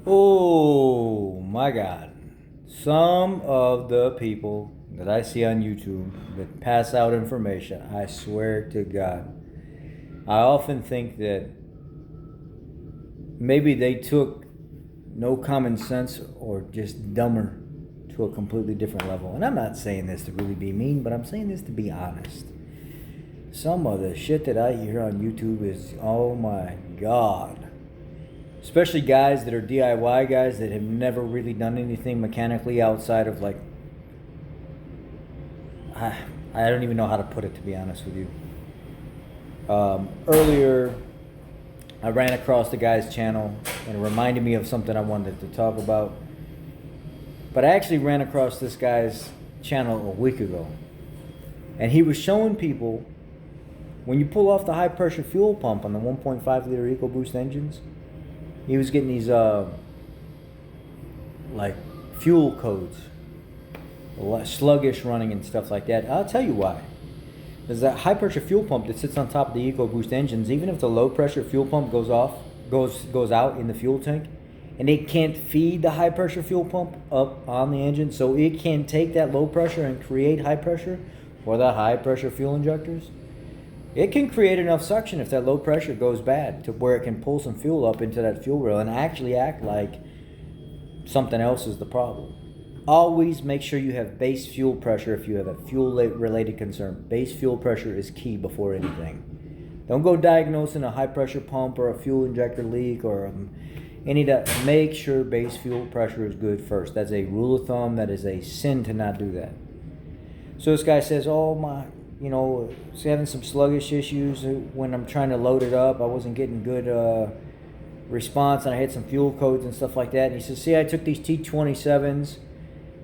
Oh my God. Some of the people that I see on YouTube that pass out information, I swear to God, I often think that maybe they took no common sense or just dumber to a completely different level. And I'm not saying this to really be mean, but I'm saying this to be honest. Some of the shit that I hear on YouTube is, oh my God. Especially guys that are DIY guys that have never really done anything mechanically outside of like, I don't even know how to put it, to be honest with you. Earlier, I ran across the guy's channel and it reminded me of something I wanted to talk about. But I actually ran across this guy's channel a week ago. And he was showing people when you pull off the high pressure fuel pump on the 1.5 liter Ecoboost engines, he was getting these like fuel codes, sluggish running and stuff like that. I'll tell you why. There's that high pressure fuel pump that sits on top of the Ecoboost engines. Even if the low pressure fuel pump goes out in the fuel tank, and it can't feed the high pressure fuel pump up on the engine, so it can take that low pressure and create high pressure for the high pressure fuel injectors. It can create enough suction if that low pressure goes bad to where it can pull some fuel up into that fuel rail and actually act like something else is the problem. Always make sure you have base fuel pressure if you have a fuel related concern. Base fuel pressure is key before anything. Don't go diagnosing a high pressure pump or a fuel injector leak or any of that. Make sure base fuel pressure is good first. That's a rule of thumb. That is a sin to not do that. So this guy says, oh my, it's having some sluggish issues when I'm trying to load it up. I wasn't getting good response, and I had some fuel codes and stuff like that. And he says, see, I took these T27s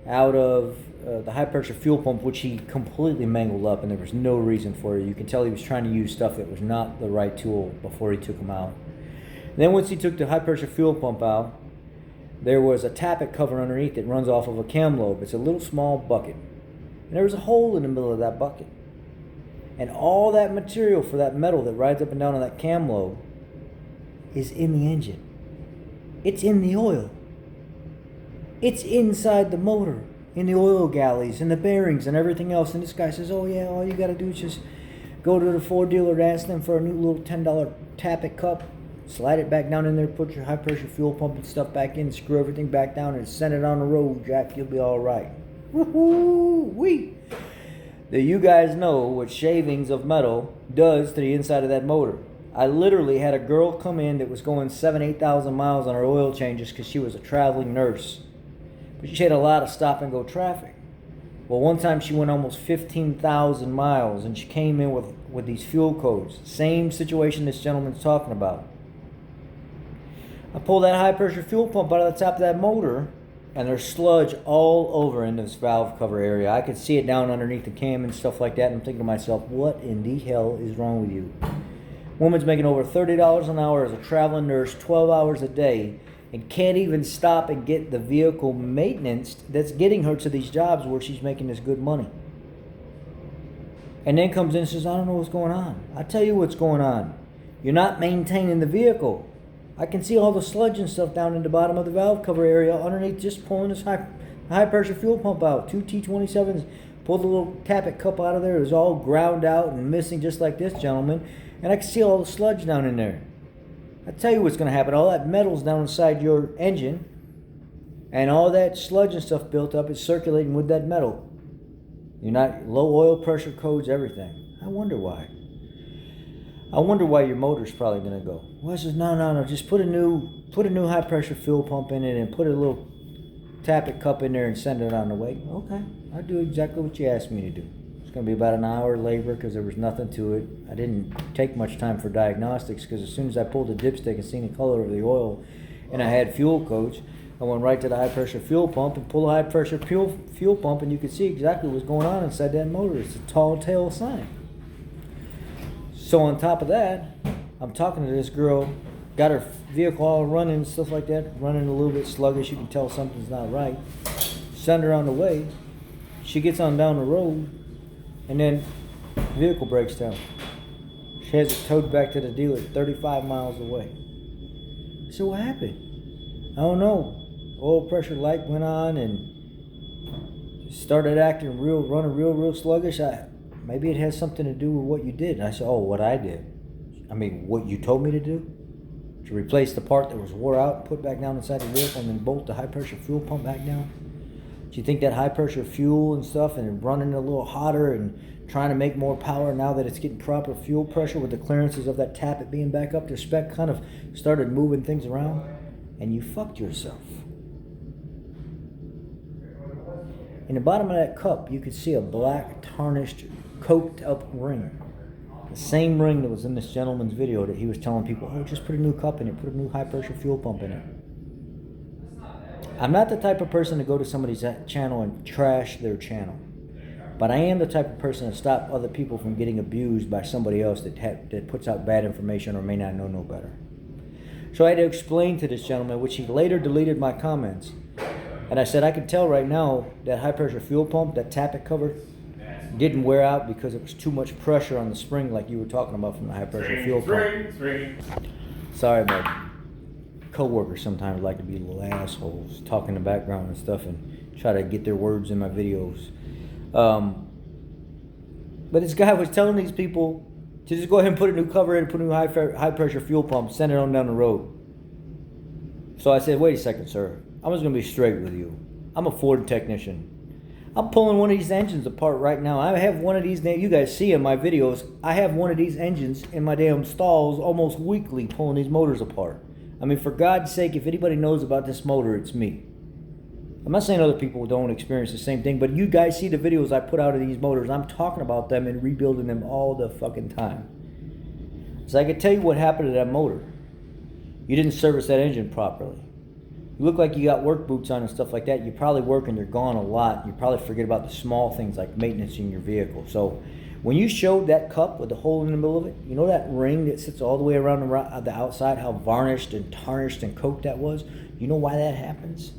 out of the high pressure fuel pump, which he completely mangled up, and there was no reason for it. You can tell he was trying to use stuff that was not the right tool before he took them out. And then once he took the high pressure fuel pump out, there was a tappet cover underneath that runs off of a cam lobe. It's a little small bucket. And there was a hole in the middle of that bucket. And all that material for that metal that rides up and down on that cam lobe is in the engine. It's in the oil. It's inside the motor, in the oil galleys, and the bearings and everything else. And this guy says, oh yeah, all you got to do is just go to the Ford dealer and ask them for a new little $10 tappet cup, slide it back down in there, put your high pressure fuel pump and stuff back in, screw everything back down, and send it on the road, Jack. You'll be all right. Woo-hoo-wee. That you guys know what shavings of metal does to the inside of that motor. I literally had a girl come in that was going 8,000 miles on her oil changes because she was a traveling nurse. But she had a lot of stop and go traffic. Well, one time she went almost 15,000 miles and she came in with these fuel codes. Same situation this gentleman's talking about. I pulled that high pressure fuel pump out of the top of that motor, and there's sludge all over in this valve cover area. I could see it down underneath the cam and stuff like that. And I'm thinking to myself, what in the hell is wrong with you? Woman's making over $30 an hour as a traveling nurse, 12 hours a day, and can't even stop and get the vehicle maintenance that's getting her to these jobs where she's making this good money. And then comes in and says, I don't know what's going on. I tell you what's going on. You're not maintaining the vehicle. I can see all the sludge and stuff down in the bottom of the valve cover area underneath just pulling this high pressure fuel pump out. 2 T27s, pulled the little tappet cup out of there. It was all ground out and missing just like this gentleman. And I can see all the sludge down in there. I tell you what's going to happen. All that metal's down inside your engine, and all that sludge and stuff built up is circulating with that metal. You're not low oil pressure codes, everything. I wonder why. I wonder why your motor's probably going to go. Well, I says, no. Just put a new high pressure fuel pump in it and put a little tappet cup in there and send it on the way. Okay, I'll do exactly what you asked me to do. It's going to be about an hour labor because there was nothing to it. I didn't take much time for diagnostics because as soon as I pulled the dipstick and seen the color of the oil and I had fuel codes, I went right to the high pressure fuel pump and pulled the high pressure fuel pump, and you could see exactly what's going on inside that motor. It's a tall tale sign. So on top of that, I'm talking to this girl, got her vehicle all running and stuff like that, running a little bit sluggish. You can tell something's not right. Send her on the way. She gets on down the road, and then the vehicle breaks down. She has it towed back to the dealer 35 miles away. So what happened? I don't know. Oil pressure light went on and started acting running real sluggish. Maybe it has something to do with what you did. And I said, oh, what I did. I mean, what you told me to do? To replace the part that was wore out, put back down inside the vehicle, and then bolt the high pressure fuel pump back down? Do you think that high pressure fuel and stuff and running a little hotter and trying to make more power now that it's getting proper fuel pressure with the clearances of that tappet being back up to spec kind of started moving things around? And you fucked yourself. In the bottom of that cup, you could see a black, tarnished, coked up ring. The same ring that was in this gentleman's video that he was telling people, oh, just put a new cup in it, put a new high pressure fuel pump in it. I'm not the type of person to go to somebody's channel and trash their channel. But I am the type of person to stop other people from getting abused by somebody else that puts out bad information or may not know no better. So I had to explain to this gentleman, which he later deleted my comments. And I said, I can tell right now that high pressure fuel pump, that tappet cover, didn't wear out because it was too much pressure on the spring like you were talking about from the high pressure fuel pump. Sorry, but co-workers sometimes like to be little assholes, talk in the background and stuff and try to get their words in my videos. But this guy was telling these people to just go ahead and put a new cover in, put a new high pressure fuel pump, send it on down the road. So I said, wait a second, sir. I'm just going to be straight with you. I'm a Ford technician. I'm pulling one of these engines apart right now. I have one of these, you guys see in my videos, I have one of these engines in my damn stalls almost weekly pulling these motors apart. I mean, for God's sake, if anybody knows about this motor, it's me. I'm not saying other people don't experience the same thing, but you guys see the videos I put out of these motors. I'm talking about them and rebuilding them all the fucking time. So I can tell you what happened to that motor. You didn't service that engine properly. You look like you got work boots on and stuff like that. You probably work and you're gone a lot. You probably forget about the small things like maintenance in your vehicle. So when you showed that cup with the hole in the middle of it, you know that ring that sits all the way around the outside, how varnished and tarnished and coked that was? You know why that happens?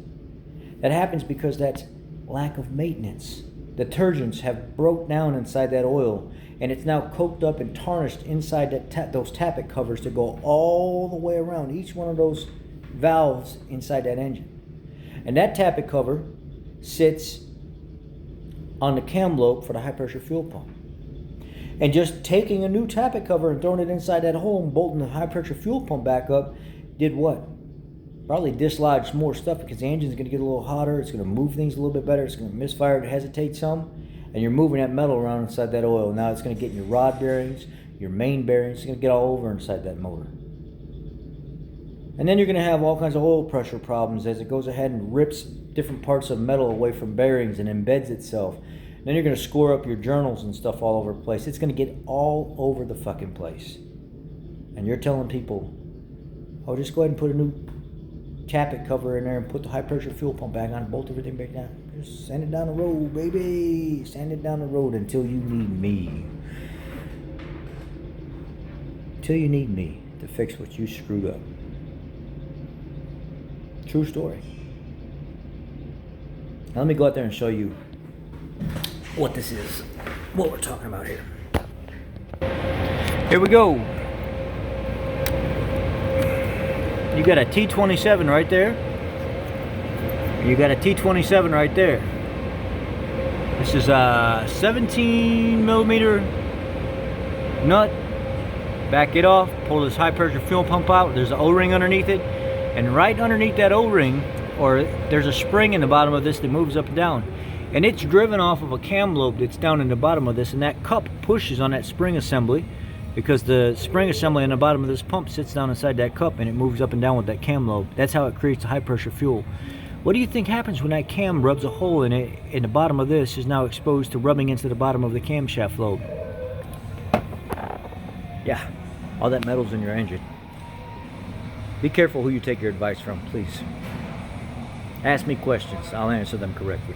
That happens because that's lack of maintenance. Detergents have broke down inside that oil, and it's now coked up and tarnished inside that those tappet covers to go all the way around each one of those valves inside that engine. And that tappet cover sits on the cam lobe for the high pressure fuel pump. And just taking a new tappet cover and throwing it inside that hole and bolting the high pressure fuel pump back up did what? Probably dislodged more stuff because the engine's going to get a little hotter. It's going to move things a little bit better. It's going to misfire and hesitate some. And you're moving that metal around inside that oil. Now it's going to get in your rod bearings, your main bearings. It's going to get all over inside that motor. And then you're going to have all kinds of oil pressure problems as it goes ahead and rips different parts of metal away from bearings and embeds itself. And then you're going to score up your journals and stuff all over the place. It's going to get all over the fucking place. And you're telling people, oh, just go ahead and put a new tappet cover in there and put the high pressure fuel pump back on, bolt everything back down. Just send it down the road, baby. Send it down the road until you need me. Until you need me to fix what you screwed up. True story. Now let me go out there and show you what this is, what we're talking about here. Here we go. You got a T27 right there. You got a T27 right there. This is a 17 millimeter nut. Back it off. Pull this high pressure fuel pump out. There's an O-ring underneath it. And right underneath that O-ring, or there's a spring in the bottom of this that moves up and down. And it's driven off of a cam lobe that's down in the bottom of this. And that cup pushes on that spring assembly, because the spring assembly in the bottom of this pump sits down inside that cup and it moves up and down with that cam lobe. That's how it creates the high pressure fuel. What do you think happens when that cam rubs a hole in it and the bottom of this is now exposed to rubbing into the bottom of the camshaft lobe? Yeah, all that metal's in your engine. Be careful who you take your advice from, please. Ask me questions. I'll answer them correctly.